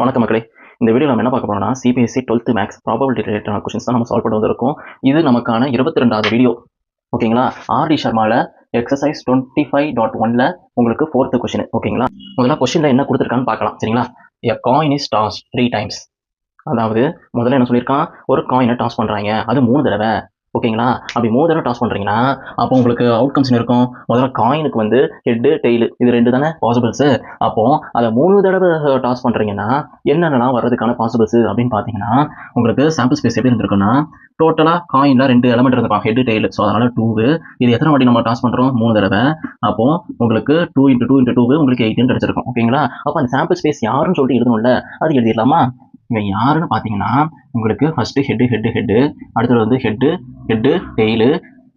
வணக்கம் மக்களே. இந்த வீடியோ நம்ம என்ன பார்க்க போறோம்னா சிபிஎஸ்சி 12th மேக்ஸ் ப்ராபபிலிட்டி ரிலேட்டடான கொஸ்டின்ஸ் தான் நம்ம சால்வ் பண்ண வந்திருக்கோம். இது நமக்கான 22வது வீடியோ. ஓகேங்களா? ஆர்டி ஷர்மால எக்ஸசைஸ் 25.1ல உங்களுக்கு 4th கொஸ்டின். ஓகேங்களா? முதல்ல கொஸ்டின்ல என்ன கொடுத்துருக்கான்னு பார்க்கலாம். சரிங்களா? A coin is tossed 3 times. அதாவது முதல்ல என்ன சொல்லியிருக்கான், ஒரு காயினை டாஸ் பண்ணுறாங்க, அது 3 தடவை. ஓகேங்களா? அப்படி 3 தடவை டாஸ் பண்ணுறீங்கன்னா அப்போ உங்களுக்கு அவுட்கம்ஸ் இருக்கும். முதல்ல காயினுக்கு வந்து ஹெட்டு டெய்லு இது 2 தானே பாசிபிள்ஸு. அப்போது அதை 3 தடவை டாஸ் பண்ணுறீங்கன்னா என்னென்னலாம் வர்றதுக்கான பாசிபிள்ஸு அப்படின்னு பார்த்தீங்கன்னா உங்களுக்கு சாம்பிள் ஸ்பேஸ் எப்படி இருந்திருக்குன்னா டோட்டலாக காயினில் 2 எலமெண்ட் இருந்திருப்பாங்க, ஹெட்டு டெய்லு. ஸோ அதனால் 2. இது எத்தனை வாட்டி நம்ம டாஸ் பண்ணுறோம்? 3 தடவை. அப்போது உங்களுக்கு 2 × 2 × 2 உங்களுக்கு 8 கிடச்சிருக்கும். ஓகேங்களா? அப்போ அந்த சாம்பிள் ஸ்பேஸ் யாருன்னு சொல்லிட்டு எழுதணும்ல, அது எழுதிடலாமா? இவன் யாருன்னு பார்த்தீங்கன்னா உங்களுக்கு ஃபஸ்ட்டு ஹெட்டு, அடுத்தது வந்து ஹெட்டு டெய்லு,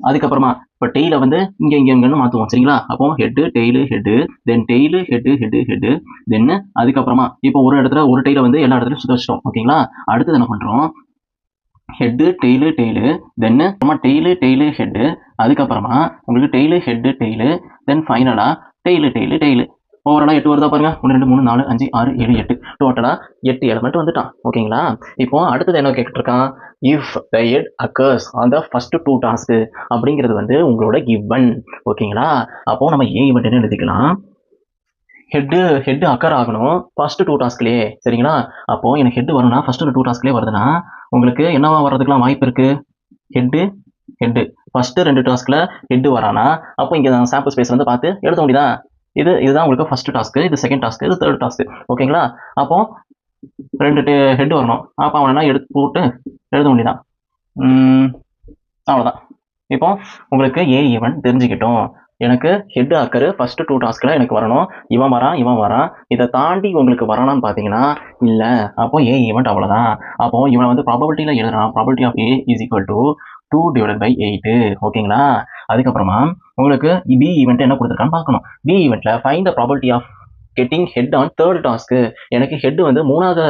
அதுக்கப்புறமா இப்போ டெய்லை வந்து இங்கேன்னு மாற்றுவோம். சரிங்களா? அப்போ ஹெட்டு டெய்லு ஹெட்டு, தென் டெய்லு ஹெட்டு, தென் அதுக்கப்புறமா இப்போ ஒரு இடத்துல ஒரு டெய்லை வந்து எல்லா இடத்துலையும் சுத்த வச்சிட்டோம். ஓகேங்களா? அடுத்தது என்ன பண்ணுறோம், ஹெட்டு டெய்லு தென் அப்புறமா டெய்லு ஹெட்டு, அதுக்கப்புறமா உங்களுக்கு டெய்லு தென் ஃபைனலாக டெய்லு. ஓவராலாக 8 வருதா பாருங்க. 1 2 3 4 5 6 7 8 டோட்டலாக 8 எலமெண்ட் வந்துட்டான். ஓகேங்களா? இப்போ அடுத்தது என்ன கேட்டுருக்கான், if the head occurs on the first 2 டாஸ்க்கு அப்படிங்கிறது வந்து உங்களோட கிவன். ஓகேங்களா? அப்போ நம்ம ஏ ஈவெண்ட் என்ன எழுதிக்கலாம், ஹெட்டு அக்கர் ஆகணும் ஃபர்ஸ்ட் 2 டாஸ்க்லேயே. சரிங்களா? அப்போ எனக்கு ஹெட் வரணும்னா ஃபர்ஸ்ட் 2 டாஸ்க்லேயே வருதுன்னா உங்களுக்கு என்னவா வர்றதுக்குலாம் வாய்ப்பு இருக்கு, ஹெட்டு ஃபர்ஸ்ட் 2 டாஸ்க்ல ஹெட்டு வரானா அப்போ இங்கே சாம்பிள் ஸ்பேஸ் வந்து பார்த்து எழுத முடியுதா. இதுதான் உங்களுக்கு ஃபர்ஸ்ட் டாஸ்க்கு, இது செகண்ட் டாஸ்க்கு, இது தேர்ட் டாஸ்க்கு. ஓகேங்களா? அப்போ 2 ஹெட் வரணும். அப்போ அவனா எடுத்து போட்டு எழுத முடியுதான். அவ்வளோதான். இப்போ உங்களுக்கு ஏ ஈவன் தெரிஞ்சுக்கிட்டோம். எனக்கு ஹெட் அக்கரு ஃபர்ஸ்ட் 2 டாஸ்க்ல எனக்கு வரணும். இவன் வரான். இதை தாண்டி உங்களுக்கு வரணும்னு பார்த்தீங்கன்னா இல்லை. அப்போ ஏ ஈவெண்ட் அவ்வளோதான். அப்போ இவனை வந்து ப்ராபபிலிட்டியில் எழுதுறான். Probability of A is equal to 2/8. ஓகேங்களா? அதுக்கப்புறமா உங்களுக்கு பி ஈவெண்ட் என்ன கொடுத்துருக்கான்னு பார்க்கணும். பி ஈவெண்ட்ல find the probability of getting head on third டாஸ்க்கு. எனக்கு ஹெட் வந்து 3வது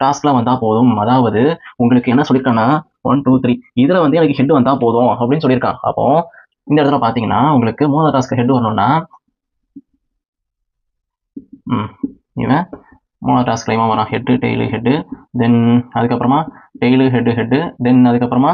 டாஸ்க்ல வந்தா போதும். அதாவது உங்களுக்கு என்ன சொல்லியிருக்கான்னா 1 2 3 இதுல வந்து எனக்கு ஹெட் வந்தா போதும் அப்படின்னு சொல்லியிருக்கான். அப்போ இந்த இடத்துல பாத்தீங்கன்னா உங்களுக்கு 3வது டாஸ்க்கு ஹெட் வரணும்னா இவன் 3வது டாஸ்க்ல இவன் வரான், ஹெட்டு டெய்லு ஹெட்டு, தென் அதுக்கப்புறமா டெய்லு ஹெட்டு, தென் அதுக்கப்புறமா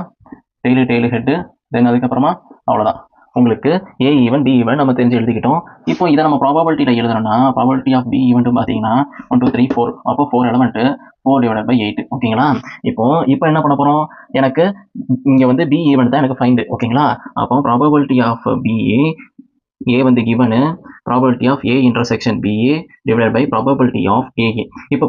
டெய்லு ஹெட்டு, தென் அதுக்கப்புறமா அவ்வளோதான். உங்களுக்கு ஏ ஈவன் பி ஈவன் நம்ம தெரிஞ்சு எழுதிக்கிட்டோம். இப்போ இதை நம்ம ப்ராபபிலிட்டியில் எழுதணும்னா ப்ராபபிலிட்டி ஆஃப் பி ஈவெண்ட் பார்த்தீங்கன்னா 1 2 3 4. அப்போ 4 எலமெண்ட்டு 4/8. ஓகேங்களா? இப்போ என்ன பண்ண போகிறோம், எனக்கு இங்கே வந்து பி ஈவெண்ட் தான் எனக்கு ஃபைண்டு. ஓகேங்களா? அப்போ ப்ராபபிலிட்டி ஆஃப் பி ஏ வந்து given probability of A intersection B A divided by probability of A A. இப்போ